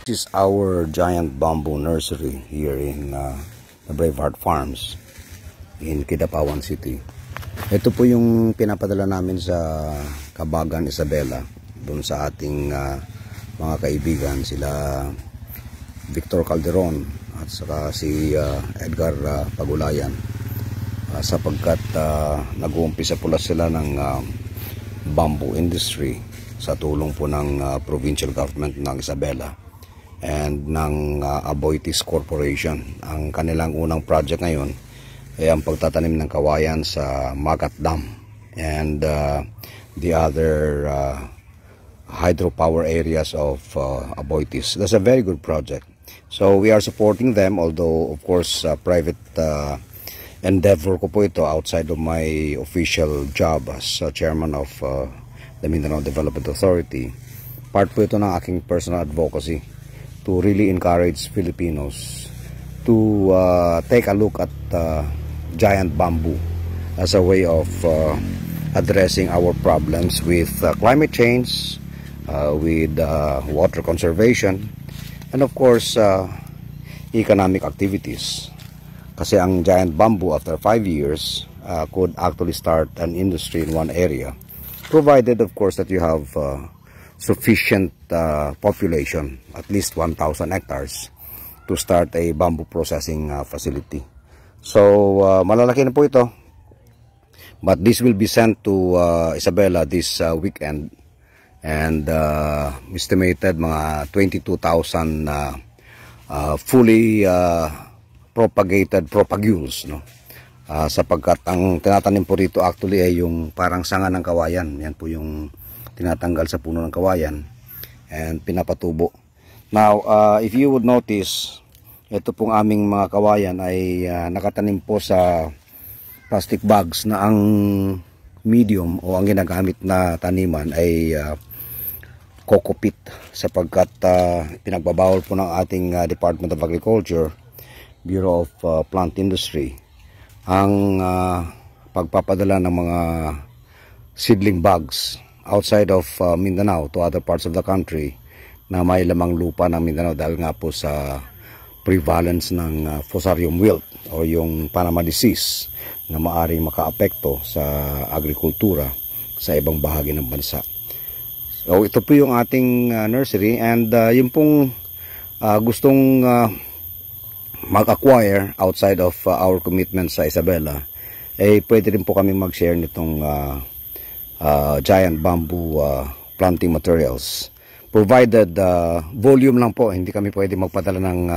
This is our giant bamboo nursery here in the Braveheart Farms in Kidapawan City. Ito po yung pinapadala namin sa Kabagan, Isabela, doon sa ating mga kaibigan, sila Victor Calderon at saka si Edgar Pagulayan, sapagkat nag-uumpisa pula sila ng bamboo industry sa tulong po ng provincial government ng Isabela and ng Aboitiz Corporation. Ang kanilang unang project ngayon ay ang pagtatanim ng kawayan sa Magat Dam and the other hydropower areas of Aboitiz. That's a very good project. So we are supporting them, although of course private endeavor ko po ito outside of my official job as chairman of the Mindanao Development Authority. Part po ito ng aking personal advocacy to really encourage Filipinos to take a look at giant bamboo as a way of addressing our problems with climate change, with water conservation, and of course economic activities. Kasi ang giant bamboo after 5 years could actually start an industry in one area, provided of course that you have sufficient population, at least 1,000 hectares, to start a bamboo processing facility. So malalaki na po ito, but this will be sent to Isabela this weekend, and estimated mga 22,000 fully propagated propagules, no? Sapagkat ang tinatanim po rito actually ay yung parang sanga ng kawayan. Yan po yung tinatanggal sa puno ng kawayan and pinapatubo. Now, if you would notice, ito pong aming mga kawayan ay nakatanim po sa plastic bags na ang medium o ang ginagamit na taniman ay coco peat, sapagkat pinagbabawal po ng ating Department of Agriculture, Bureau of Plant Industry, ang pagpapadala ng mga seedling bags outside of Mindanao to other parts of the country na may lamang lupa ng Mindanao, dahil nga po sa prevalence ng Fusarium wilt o yung Panama disease na maaring makaapekto sa agrikultura sa ibang bahagi ng bansa. So ito po yung ating nursery, and yung pong gustong mag-acquire outside of our commitment sa Isabela, eh pwede rin po kami mag-share nitong giant bamboo planting materials, provided volume lang po. Hindi kami pwede magpadala ng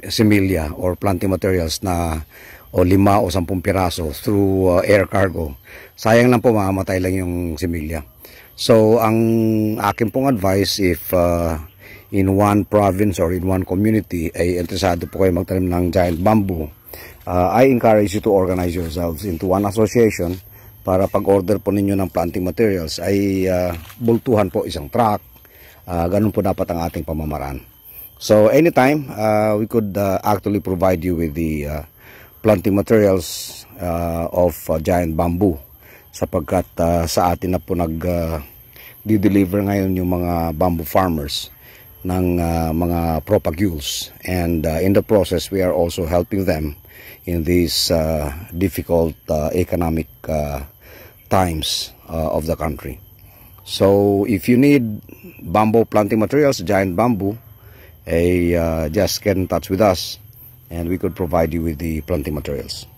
similya or planting materials na o 5 o 10 piraso through air cargo. Sayang lang po, mamamatay lang yung similya. So ang akin pong advice, if in one province or in one community ay interesado po kayo magtanim ng giant bamboo, I encourage you to organize yourselves into one association para pag-order po ninyo ng planting materials ay bultuhan po isang truck. Ganun po dapat ang ating pamamaraan. So anytime we could actually provide you with the planting materials of giant bamboo, sapagkat sa atin na po nag-deliver ngayon yung mga bamboo farmers ng mga propagules, and in the process we are also helping them in these difficult economic times of the country. So if you need bamboo planting materials, giant bamboo, just get in touch with us and we could provide you with the planting materials.